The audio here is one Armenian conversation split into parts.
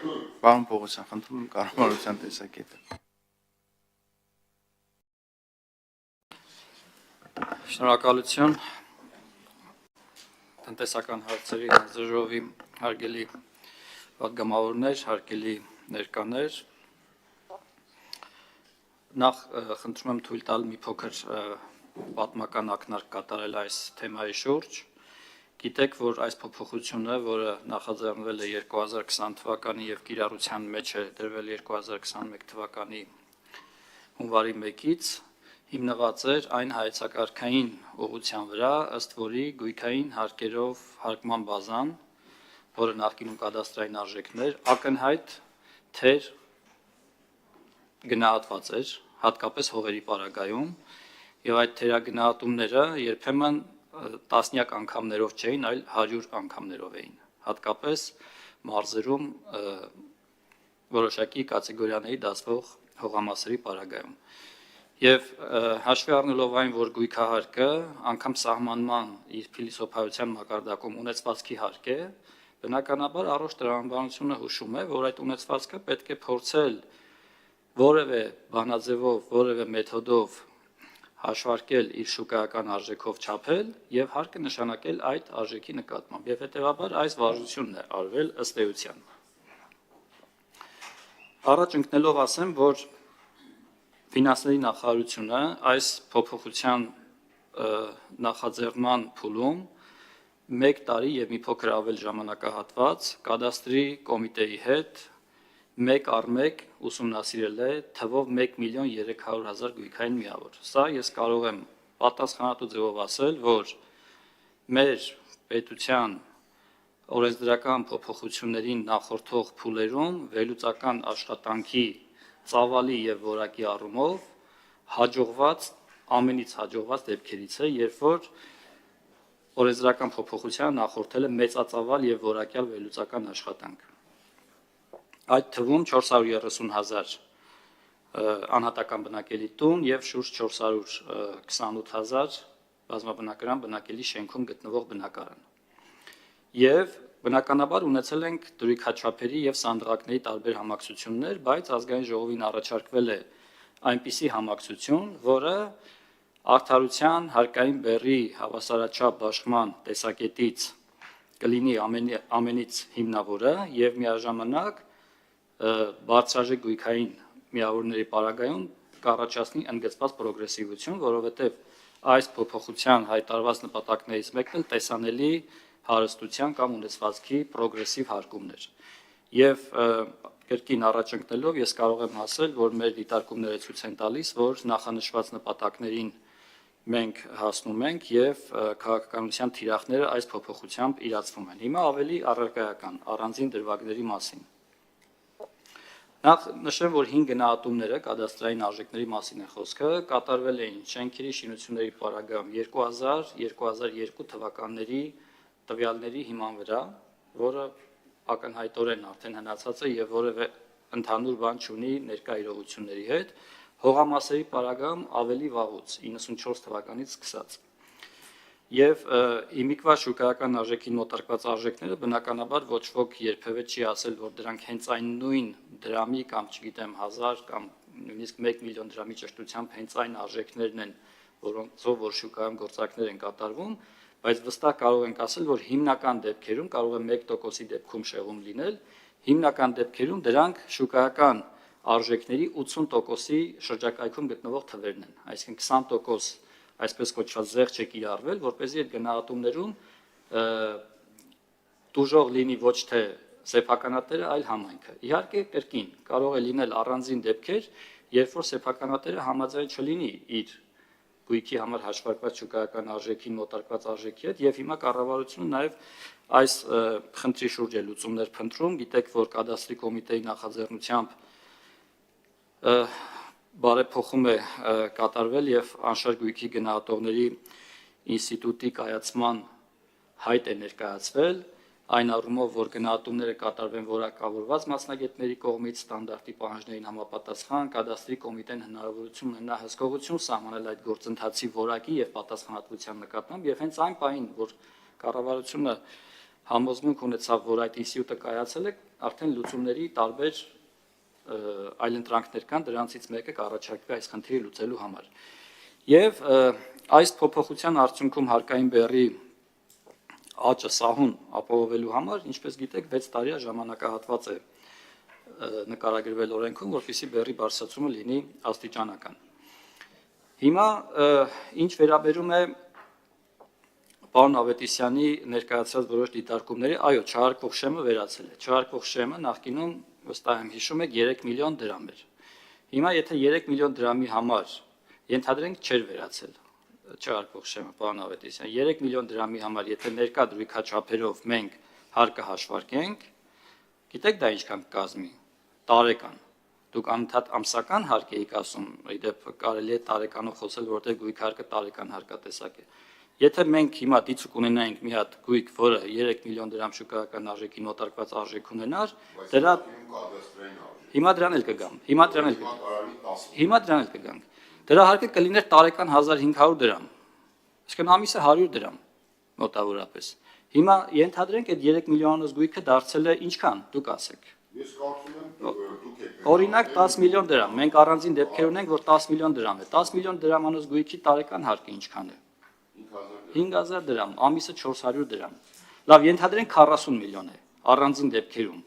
Պարոն Պողոսյան, խնդրում եմ կառավարության տեսակետը։ Շնորհակալություն տնտեսական հարցերի հանձնաժողովի հարգելի պատգամավորներ, հարգելի ներկաներ, նախ խնդրում եմ թույլ տալ մի փոքր պատմական ակնարկ կատարել այս թեմայի շուրջ։ Գիտեք, որ այս փոփոխությունը, որը նախաձեռնվել է 2020 թվականի եւ կիրառության մեջ է դրվել 2021 թվականի հունվարի 1-ից, հիմնված էր այն հայեցակարգային ուղղության վրա, ըստ որի գույքային հարկերով հարկման բազան, որը նախկինում կադաստրային արժեքներ, ակնհայտ թեր գնահատված էր, հատկապես հողերի պարագայում, եւ այդ թերագնահատումները երբեմն տասնյակ անգամներով չէին, այլ 100 անգամներով էին, հատկապես մարզերում որոշակի կատեգորիաների դասվող հողամասերի պարագայում։ Եվ հաշվի առնելով այն, որ գույքահարկը անգամ սահմանման իր փիլիսոփայության մակարդակում ունեցվածքի հարկ է, բնականաբար առողջ տրամաբանությունը հուշում է, որ այդ ունեցվածքը պետք է փորձել որևէ բանաձևով, որևէ մեթոդով հաշվարկել իր շուկայական արժեքով չափել եւ հարկը նշանակել այդ արժեքի նկատմամբ եւ հետեւաբար այս վարժությունն է արվել ըստ էության։ Առաջ ընկնելով ասեմ, որ ֆինանսների նախարարությունը այս փոփոխության նախաձեռնման փուլում 1 տարի եւ մի փոքր ավել ժամանակահատված կադաստրի կոմիտեի հետ 1 առ 1 ուսումնասիրել է թվով 1.300.000 գույքային միավոր։ Սա ես կարող եմ պատասխանատու ձևով ասել, որ մեր պետության օրենսդրական փոփոխություններին նախորդող փուլերում վերլուծական աշխատանքի ծավալի եւ որակի առումով հաջողված ամենից հաջողված դեպքերից է, երբ որ օրենսդրական փոփոխությանը նախորդել է մեծածավալ եւ որակյալ վերլուծական աշխատանք։ Այդ թվում 430.000 անհատական բնակելի տուն եւ շուրջ 428.000 բազմաբնակարան բնակելի շենքում գտնվող բնակարան։ Եվ բնականաբար ունեցել ենք դրույքաչափերի եւ սանդղակների տարբեր համակցություններ, բայց ազգային ժողովին առաջարկվել է այնպիսի համակցություն, որը արդարության հարկային բեռի հավասարաչափ բաշխման տեսակետից կլինի ամենից հիմնավորը եւ միաժամանակ բարձրաժեք գույքային միավորների պարագայում կառաջացնի ընդգծված պրոգրեսիվություն, որովհետև այս փոփոխության հայտարարված նպատակներից մեկն էլ տեսանելի հարստության կամ ունեցվածքի պրոգրեսիվ հարկումներ։ Եվ կրկին առաջ ընկնելով ես կարող եմ ասել, որ մեր դիտարկումները ցույց են տալիս, որ նախանշված նպատակներին մենք հասնում ենք եւ քաղաքականության թիրախները այս փոփոխությամբ իրացվում են։ Հիմա ավելի առարկայական առանձին դրվագների մասին։ Նախ նշեմ, որ 5 գնահատումները կադաստրային արժեքների մասին է խոսքը, կատարվել էին շենքերի շինությունների պարագայում 2000-2002 թվականների տվյալների հիման վրա, որը ակնհայտորեն արդեն հնացած է եւ որևէ ընդհանուր բան չունի ներկա իրողությունների հետ, հողամասերի պարագայում ավելի վաղուց 94 թվականից սկսած։ Եվ հիմիկվա շուկայական արժեքին մոտարկված արժեքները բնականաբար ոչ ոք երբևէ չի ասել, որ դրանք հենց այն նույն դրամի կամ չգիտեմ 1000 կամ նույնիսկ 1 միլիոն դրամի ճշտությամբ հենց այն արժեքներն են, որոնցով որ շուկայում գործարքներ են կատարվում, բայց վստահ կարող ենք ասել, որ հիմնական դեպքերում կարող է 1%-ի դեպքում շեղում լինել, հիմնական դեպքերում դրանք շուկայական արժեքների 80%-ի շրջակայքում գտնվող թվերն են, այսինքն 20% այսպես կոչված զեղչ է կիրառվել, որպեսզի այդ գնահատումներում տուժող լինի ոչ թե սեփականատերը, այլ համայնքը։ Իհարկե, կրկին կարող է լինել առանձին դեպքեր, երբ որ սեփականատերը համաձայն չլինի իր գույքի համար հաշվարկված շուկայական արժեքին մոտարկված արժեքի հետ, եւ հիմա կառավարությունը նաեւ այս խնդրի շուրջ է լուծումներ փնտրում։ Գիտեք, որ կադաստրի կոմիտեի նախաձեռնությամբ բարեփոխում է կատարվել եւ անշարժ գույքի գնահատողների ինստիտուտի կայացման հայտ է ներկայացվել, այն առումով, որ գնահատումները կատարվեն որակավորված մասնագետների կողմից ստանդարտի պահանջներին համապատասխան, կադաստրի կոմիտեն հնարավորություն ունենա հսկողություն սահմանել այդ գործընթացի որակի եւ պատասխանատվության նկատմամբ եւ հենց այն պահին, որ կառավարությունը համոզմունք ունեցավ, որ այդ ինստիտուտը կայացել է, արդեն լուծումների տարբեր այլընտրանքներ կան, դրանցից մեկը կառաջարկվի այս խնդիրը լուծելու համար։ Եվ այս փոփոխության արդյունքում հարկային բեռի աճը սահուն ապահովելու համար, ինչպես գիտեք, 6 տարի ժամանակահատված է նկարագրվել օրենքում, որպեսզի բեռի բարձրացումը լինի աստիճանական։ Հիմա ինչ վերաբերում է պարոն Ավետիսյանի ներկայացրած որոշ դիտարկումների, այո, չհարկվող շեմը վերացել է։ Չհարկվող շեմը նախկինում վստահ եմ հիշում եք 3 միլիոն դրամ էր։ Հիմա եթե 3 միլիոն դրամի համար ենթադրենք չէր վերացել չհարկվող շեմը, պարոն Ավետիսյան, 3 միլիոն դրամի համար եթե ներկա դրույքաչափերով մենք հարկը հաշվարկենք, գիտեք դա ինչքան կկազմի տարեկան։ Դուք անընդհատ ամսական հարկ եք ասում, իդեպ կարելի է տարեկանով խոսել, որտեղ գույքարկը տարեկան հարկատեսակ է։ Եթե մենք հիմա դիցուկ ունենայինք մի հատ գույք, որը 3 միլիոն դրամ շուկայական արժեքի նոտարկված արժեք ունենար, դրա հիմա դրան էլ կգամ։ Հիմա դրան էլ կգանք։ Դրա հարկը կլիներ տարեկան 1500 դրամ։ Այսինքն ամիսը 100 դրամ մոտավորապես։ Հիմա ենթադրենք այդ 3 միլիոնոց գույքը դարձել է ինչքան, դուք ասեք։ Ես կարծում եմ դուք եք Օրինակ 10 միլիոն դրամ։ Մենք առանձին դեպքեր ունենք, որ 10 միլիոն դրամ է։ 10 միլիոն դրամանոց գույքի տարեկան հարկը ինչքան է։ 5000 դրամ, ամիսը 400 դրամ։ Լավ, ենթադրենք 40 միլիոն է առանձին դեպքերում։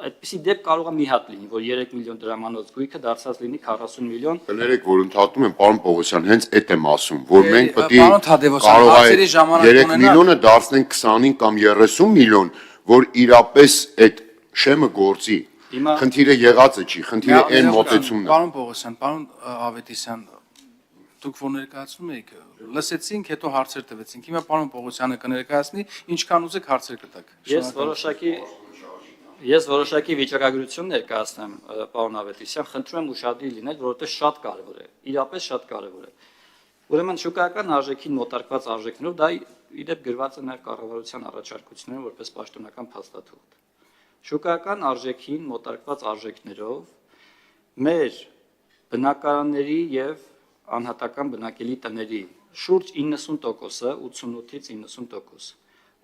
Այդպիսի դեպք կարող է մի հատ լինի, որ 3 միլիոն դրամանոց գույքը դարձած լինի 40 միլիոն։ Կներեք, որ ընդհատում եմ, պարոն Պողոսյան, հենց այդ եմ ասում, որ մենք պետք է Պարոն Թադևոսյան, կարող հարցերի ժամանակ 3 ունենալ։ միլիոնը դարձնենք 25 կամ 30 միլիոն, որ իրապես այդ շեմը գործի։ Հիմա- Խնդիրը եղածը չի, խնդիրը այն մոտեցումն է։ Պարոն Պողոսյան, պարոն Ավետիսյան, դուք որ ներկայացնում եք, լսեցինք, հետո հարցեր տվեցինք։ Հիմա պարոն Պողոսյանը կներկայացնի, ինչքան ուզեք հարցեր կտակ։ Ես որոշակի վիճակագրություն ներկայացնեմ, պարոն Ավետիսյան, խնդրում եմ ուշադիր լինել, որովհետև շատ կարևոր է, իրապես շատ կարևոր է։ Ուրեմն շուկայական արժեքին մոտարկված արժեքներով դա իդեպ գրված է նաև կառավարության առաջարկություններում որպես պաշտոնական փաստաթուղթ։ Շուկայական արժեքին մոտարկված արժեքներով մեր բնակարանների եւ անհատական բնակելի տների շուրջ 90%-ը 88-ից 90%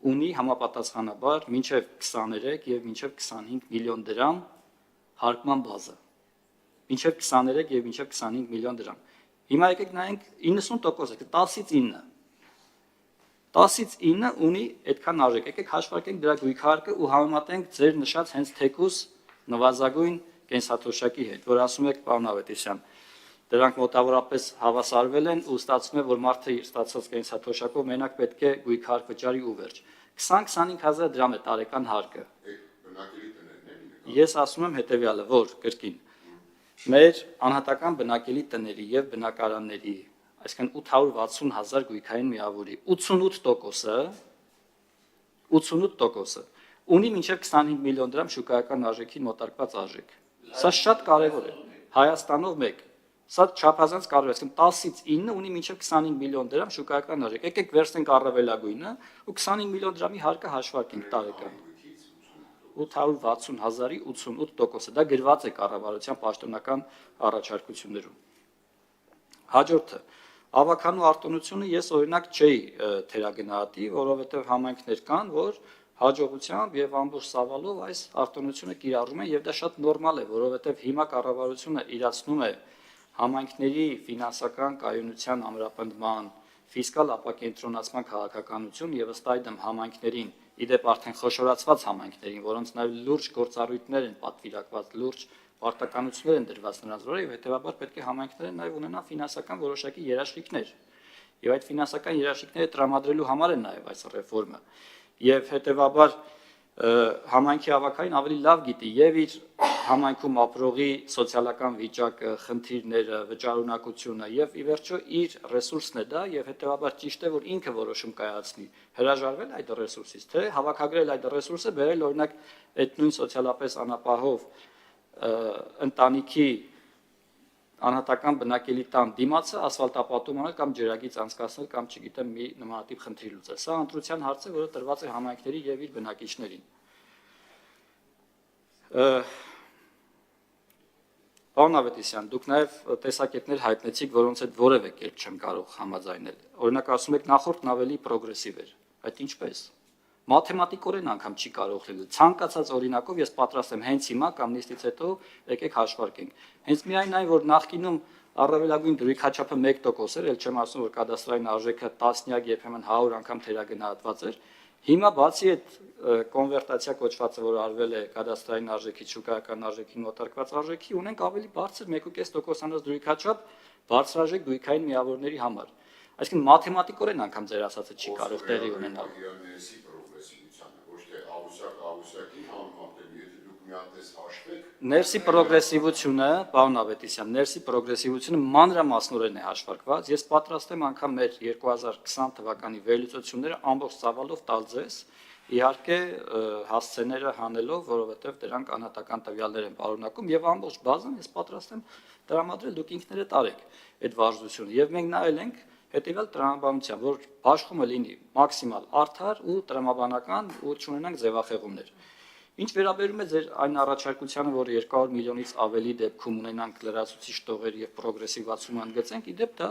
ունի համապատասխանաբար մինչև 23 եւ մինչև 25 միլիոն դրամ հարկման բազա։ Մինչև 23 եւ մինչև 25 միլիոն դրամ։ Հիմա եկեք նայենք 90%-ը 10-ից 9։ 10-ից 9 ունի այդքան արժեք։ Եկեք հաշվարկենք դրա գույքարկը ու համեմատենք ձեր նշած հենց թեկուս նվազագույն կենսաթոշակի հետ, որ ասում եք պարոն Ավետիսյան, դրանք մոտավորապես հավասարվել են ու ստացվում է, որ մարդը իր ստացած կենսաթոշակով մենակ պետք է գույքարկ վճարի ու վերջ։ 20-25000 դրամ է տարեկան հարկը։ Ես ասում եմ հետեւյալը, որ կրկին մեր անհատական բնակելի տների եւ բնակարանների, այսինքն 860,000 գույքային միավորի 88%-ը ունի մինչև 25 միլիոն դրամ շուկայական արժեքին մոտարկված արժեք։ Սա շատ կարևոր է։ Հայաստանով մեկ Սա չափազանց կարևոր է, այսինքն 10-ից 9 ունի մինչև 25 միլիոն դրամ շուկայական արժեք։ Եկեք վերցնենք առավելագույնը ու 25 միլիոն դրամի հարկը հաշվարկենք տարեկան։ 860,000-ի 88%-ը դա գրված է կառավարության պաշտոնական առաջարկություններում։ Հաջորդը ավականու արտոնությունը ես օրինակ չէի թերագնահատի, որովհետև համայնքներ կան, որ հաջողությամբ եւ ամբողջ սավալով այս արտոնությունը կիրառում են եւ դա շատ նորմալ է, որովհետև հիմա կառավարությունը իրացնում է համայնքների ֆինանսական կայունության ամրապնդման, ֆիսկալ ապակենտրոնացման քաղաքականություն եւ ըստ այդմ համայնքներին, իդեպ արդեն խոշորացված համայնքներին, որոնց նաեւ լուրջ գործառույթներ են պատվիրակված, լուրջ պարտականություններ են դրված նրանց վրա եւ հետեւաբար պետք է համայնքները նաեւ ունենան ֆինանսական որոշակի երաշխիքներ։ Եվ այդ ֆինանսական երաշխիքները տրամադրելու համար է նաեւ այս ռեֆորմը։ Եվ հետեւաբար համայնքի ավակային ավելի լավ գիտի եւ իր համայնքում ապրողի սոցիալական վիճակը, խնդիրները, վճարունակությունը եւ ի վերջո իր ռեսուրսն է դա եւ հետեւաբար ճիշտ է որ ինքը որոշում կայացնի հրաժարվել այդ ռեսուրսից թե հավաքագրել այդ ռեսուրսը բերել օրինակ այդ նույն սոցիալապես անապահով ընտանիքի անհատական բնակելի տան դիմացը ասֆալտապատում անել կամ ջրագիծ անցկացնել կամ չգիտեմ մի նմանատիպ խնդիր լուծել։ Սա ընտրության հարց է, որը տրված է համայնքների եւ իր բնակիչներին։ Պարոն Ավետիսյան, դուք նաեւ տեսակետներ հայտնեցիք, որոնց հետ որևէ կերպ չեմ կարող համաձայնել։ Օրինակ ասում եք նախորդն ավելի պրոգրեսիվ էր։ Այդ ինչպես։ Մաթեմատիկորեն անգամ չի կարող լինել։ Ցանկացած օրինակով ես պատրաստ եմ հենց հիմա կամ նիստից հետո եկեք հաշվարկենք։ Հենց միայն այն, որ նախկինում առավելագույն դրույքաչափը 1% էր, ել չեմ ասում, որ կադաստրային արժեքը տասնյակ երբեմն 100 անգամ թերագնահատված էր։ Հիմա բացի այդ կոնվերտացիա կոչվածը, որ արվել է կադաստրային արժեքից շուկայական արժեքին մոտարկված արժեքի, ունենք ավելի բարձր 1.5%-անոց դրույքաչափ բարձրաժեք դույքային միավորների համար։ Այսինքն մաթեմատիկորեն անգամ ձեր ասածը չի կարող տեղի ունենալ։ Ներսի պրոգրեսիվությունը, պարոն Ավետիսյան, ներսի պրոգրեսիվությունը մանրամասնորեն է հաշվարկված։ Ես պատրաստ եմ անգամ մեր 2020 թվականի վերլուծությունները ամբողջ ծավալով տալ ձեզ, իհարկե հասցեները հանելով, որովհետև դրանք անհատական տվյալներ են պարունակում եւ ամբողջ բազան ես պատրաստ եմ տրամադրել, դուք ինքներդ արեք այդ վարժությունը եւ մենք նայել ենք հետեւյալ տրամաբանության, որ բաշխումը լինի մաքսիմալ արդար ու տրամաբանական ու չունենանք ձևախեղումներ։ Ինչ վերաբերում է ձեր այն առաջարկությանը, որ 200 միլիոնից ավելի դեպքում ունենանք լրացուցիչ տողեր եւ պրոգրեսիվացում ընդգծենք, իդեպ դա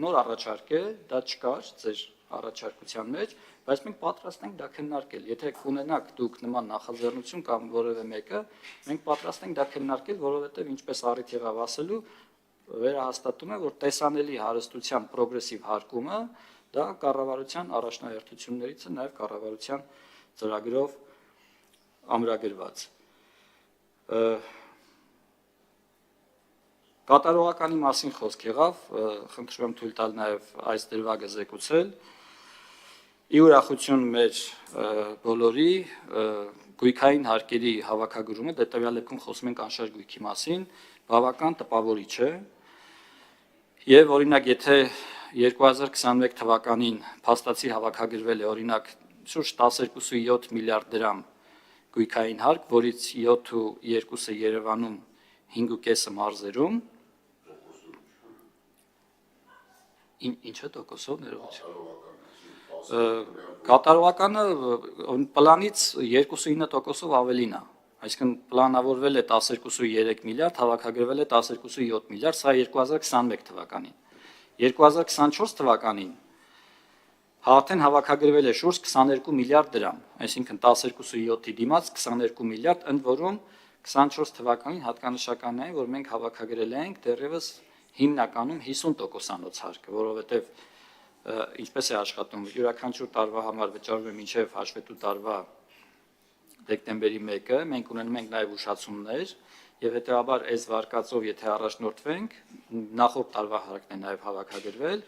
նոր առաջարկ է, դա չկար ձեր առաջարկության մեջ, բայց մենք պատրաստ ենք դա քննարկել։ Եթե կունենաք դուք նման նախաձեռնություն կամ որևէ մեկը, մենք պատրաստ ենք դա քննարկել, որովհետեւ ինչպես առիթ եղավ ասելու, վերահաստատում է, որ տեսանելի հարստության պրոգրեսիվ հարկումը դա կառավարության առաջնահերթություններից է, նաեւ կառավարության ծրագրով ամրագրված։ Կատարողականի մասին խոսք եղավ, խնդրում եմ թույլ տալ նաև այս դրվագը զեկուցել։ Ի ուրախություն մեր բոլորի գույքային հարկերի հավաքագրումը, դե տվյալ դեպքում խոսում ենք անշարժ գույքի մասին, բավական տպավորիչ է։ Եվ օրինակ, եթե 2021 թվականին փաստացի հավաքագրվել է օրինակ շուրջ 12.7 միլիարդ դրամ գույքային հարկ, որից 7.2-ը Երևանում, 5.5-ը մարզերում։ Ինչ է տոկոսով ներողություն։ Կատարողականը պլանից 2.9%-ով ավելին է։ Այսինքն պլանավորվել է 12.3 միլիարդ, հավաքագրվել է 12.7 միլիարդ, սա 2021 թվականին։ 2024 թվականին արդեն հավաքագրվել է շուրջ 22 միլիարդ դրամ, այսինքն 12.7-ի դիմաց 22 միլիարդ, ընդ որում 24 թվականին հատկանշական է, որ մենք հավաքագրել ենք դեռևս հիմնականում 50%-անոց հարկը, որովհետև ինչպես է աշխատում, յուրաքանչյուր տարվա համար վճարվում է մինչև հաշվետու տարվա դեկտեմբերի 1-ը, մենք ունենում ենք նաև ուշացումներ եւ հետեւաբար այս վարկածով եթե առաջնորդվենք, նախորդ տարվա հարկն է նաև հավաքագրվել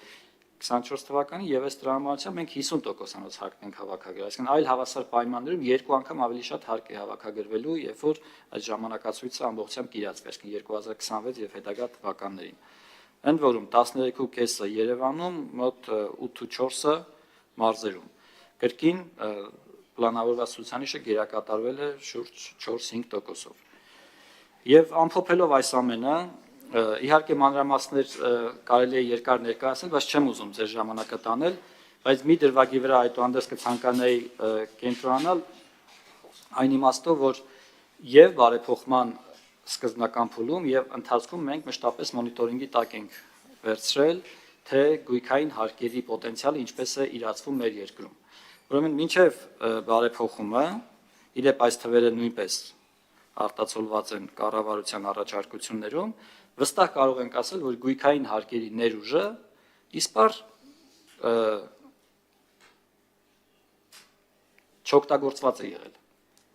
24 թվականին եւ այս տրամաբանությամբ մենք 50%-անոց հարկն ենք հավաքագրել, այսինքն այլ հավասար պայմաններում երկու անգամ ավելի շատ հարկ է հավաքագրվելու, երբ որ այս ժամանակացույցը ամբողջությամբ կիրացվի, այսինքն 2026 եւ հետագա թվականներին։ Ընդ որում 13.5-ը Երևանում, մոտ 8.4-ը մարզերում։ Կրկին պլանավորված ցուցանիշը գերակատարվել է շուրջ 4-5%-ով։ Եվ ամփոփելով այս ամենը, իհարկե մանրամասներ կարելի է երկար ներկայացնել, բայց չեմ ուզում ձեր ժամանակը տանել, բայց մի դրվագի վրա այդուհանդերձ կցանկանայի կենտրոնանալ այն իմաստով, որ եւ բարեփոխման սկզբնական փուլում եւ ընթացքում մենք մշտապես մոնիտորինգի տակ ենք վերցրել, թե գույքային հարկերի պոտենցիալը ինչպես է իրացվում մեր երկրում։ Ուրեմն մինչև բարեփոխումը, իդեպ այս թվերը նույնպես արտացոլված են կառավարության առաջարկություններում, վստահ կարող ենք ասել, որ գույքային հարկերի ներուժը իսպար չօգտագործված է եղել,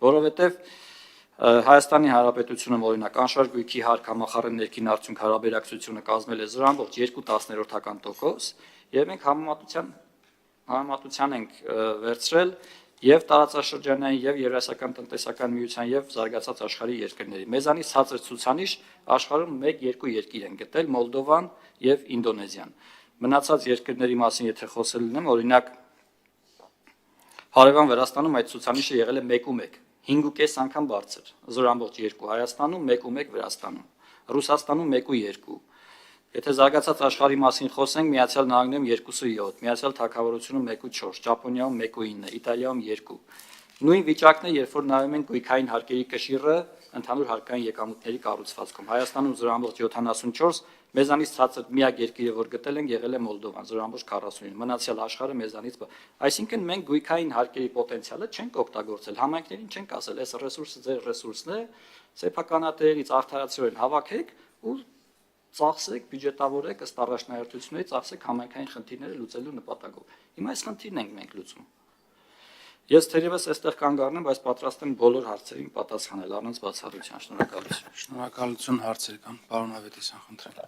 որովհետև Հայաստանի Հանրապետությունը օրինակ անշարժ գույքի հարկ համախառն ներքին արդյունք հարաբերակցությունը կազմել է 0.2%, եւ մենք համեմատության ենք վերցրել եւ տարածաշրջանային եւ Եվրասիական տնտեսական միության եւ զարգացած աշխարհի երկրների։ Մեզանից ցածր ցուցանիշ աշխարհում 1-2 երկիր են գտել՝ Մոլդովան եւ Ինդոնեզիան։ Մնացած երկրների մասին եթե խոսել լինեմ, օրինակ Հարևան Վրաստանում այդ ցուցանիշը եղել է 1.1, 5.5 անգամ բարձր, 0.2 Հայաստանում, 1.1 Վրաստանում, Ռուսաստանում 1.2։ Եթե զարգացած աշխարհի մասին խոսենք, Միացյալ Նահանգներում 2.7, Միացյալ Թագավորությունում 1.4, Ճապոնիայում 1.9, Իտալիայում 2։ Նույն վիճակն է, երբ որ նայում ենք գույքային հարկերի կշիռը ընդհանուր հարկային եկամուտների կառուցվածքում։ Հայաստանում 0.74, մեզանից ցածր միակ երկիրը, որ գտել են, եղել է Մոլդովան 0.49, մնացյալ աշխարհը մեզանից։ Այսինքն մենք գույքային հարկերի պոտենցիալը չենք օգտագործել, համայնքներին չենք ասել, այս ռեսուրսը ձեր ռեսուրսն է, սեփականատերերից արդարացիորեն հավաքեք ու ծախսեք, բյուջետավորեք ըստ առաջնահերթությունների, ծախսեք համայնքային խնդիրները լուծելու նպատակով։ Հիմա այս խնդիրն ենք մենք լուծում։ Ես թերևս այստեղ կանգ առնեմ, բայց պատրաստ եմ բոլոր հարցերին պատասխանել առանց բացառության։ Շնորհակալություն։ Շնորհակալություն հարցեր կան, պարոն Ավետիսյան, խնդրեմ։